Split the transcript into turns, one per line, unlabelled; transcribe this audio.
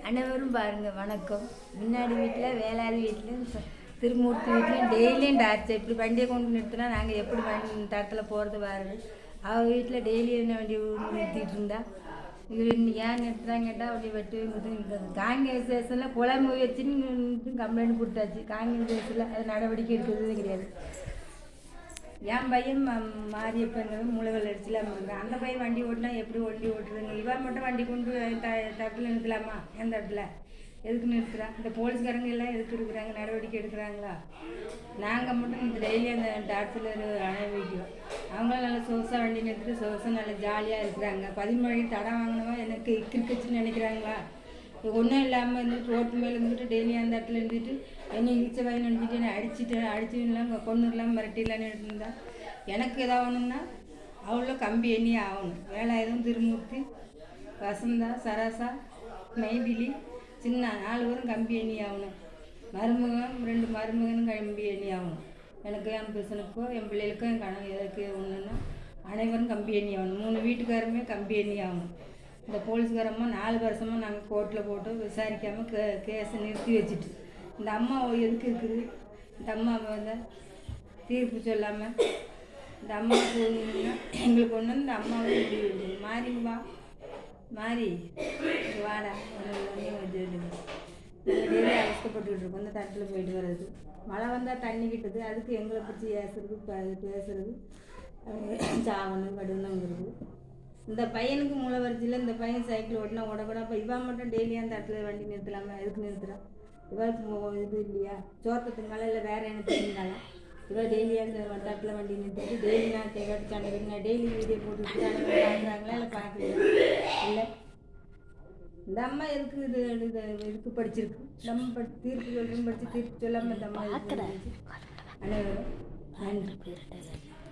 அனைவரும் பாருங்கள் வணக்கம். முன்னாடி வீட்டில் வேளாதி வீட்லையும் திருமூர்த்தி வீட்லையும் டெய்லியும் டார்ச்சர். இப்படி வண்டியை கொண்டு நிறுத்தினா நாங்கள் எப்படி தரத்தில் போகிறது பாருங்கள். அவள் வீட்டில் டெய்லி என்ன வண்டி நிறுத்திட்டு இருந்தா இவர் ஏன் நிறுத்துறாங்க கேட்டால் அப்படி வெட்டு நிறுத்துறது. காங்கிரஸ் தேசத்தில் குழம்பு வச்சுன்னு கம்ப்ளைண்ட் கொடுத்தாச்சு. காங்கிரஸ் தேசத்தில் அது நடவடிக்கை எடுக்கிறதே கிடையாது. என் பையன் மாரியப்பங்கிறது மூளைகள் அடிச்சுலாம் இருக்காங்க. அந்த பையன் வண்டி ஓட்டினா எப்படி வண்டி ஓட்டுறதுங்க? இவன் மட்டும் வண்டி கொண்டு தட்டில் நிறுத்தலாமா? எந்த இடத்துல எதுக்கு நிறுத்துறா? இந்த போலீஸ்காரங்க எல்லாம் எதுக்கு இருக்கிறாங்க? நடவடிக்கை எடுக்கிறாங்களா? நாங்கள் மட்டும் இந்த டெய்லி அந்த டாக்டரில் அனுபவிக்கிறோம். அவங்களும் நல்லா சொகுசாக வண்டி நிறுத்திட்டு சொகுசாக நல்லா ஜாலியாக இருக்கிறாங்க. 13 தடம் வாங்கினவா எனக்கு கிரிக்கெட்னு நினைக்கிறாங்களா? ஒன்றும் இல்லாமல் இருந்துட்டு ரோட்டு மேலே இருந்துட்டு டெய்லி அந்த இடத்துல இருந்துட்டு என்னை இழிச்ச வாய் நினச்சிட்டு என்னை அடிச்சுலாம் கொண்டு இல்லாமல் மிரட்டிலான்னு இருந்தா எனக்கு எதாவது ஒன்றுன்னா அவ்வளோ கம்பி எண்ணி ஆகணும். வேலாயுதம், திருமூர்த்தி, வசந்தா, சரசா, மைதிலி, சின்ன 4 பேரும் கம்பி எண்ணி ஆகணும். மருமகன் 2 மருமகனும் கம்பி எண்ணி ஆகணும். எனக்கு என் புருஷனுக்கோ என் பிள்ளைகளுக்கோ என் கணவன் எதுக்கு ஒன்றுன்னா அனைவரும் கம்பி எண்ணி ஆகணும். 3 வீட்டுக்காரமே கம்பி எண்ணி ஆகணும். இந்த போலீஸ்காரம்மா 4 வருஷமாக நாங்கள் கோர்ட்டில் போட்டு விசாரிக்காமல் கேஸை நிறுத்தி வச்சுட்டு இந்த அம்மா எதுக்கு இருக்குது? இந்த அம்மா வந்து தீர்ப்பு சொல்லாமல் இந்த அம்மாவுக்கு எங்களுக்கு ஒன்று இந்த அம்மாவே முடிவு மாறிவா மாறி வாடா வச்சுருக்கு. டெய்லி அவஸ்தப்பட்டுக்கிட்டு இருக்கோம். இந்த தட்டில் போயிட்டு வர்றது, மழை வந்தால் தண்ணி கிட்டது, அதுக்கு எங்களை பிடிச்சி பேசுறது சாவணும் கடுனங்கிறது. இந்த பையனுக்கு மூளை வரிச்சியில் இந்த பையன் சைக்கிள் ஓட்டினா ஓடக்கூட. அப்போ இவன் மட்டும் டெய்லியாக அந்த இடத்துல வண்டி நிறுத்தலாமா? எதுக்கு நிறுத்துறான்? இவளுக்கு இது இல்லையா? சோத்தத்துனால இல்லை வேறு என்ன தெரிஞ்சாலும் இவள் டெய்லியாக அந்த இடத்துல வண்டி நிறுத்திட்டு டெய்லி நான் கேட்டு சண்டை நான் டெய்லி வீடியோ போட்டுட்டு பார்க்குறாங்களா இல்லை பார்க்கல இல்லை. இந்த அம்மா எதுக்கு இதுக்கு படிச்சிருக்கு? நம்ம தீர்ப்பு சொல்கிறோம் படித்து தீர்ப்பு சொல்லாமல் இந்த அம்மா அனைவரும் நன்றி.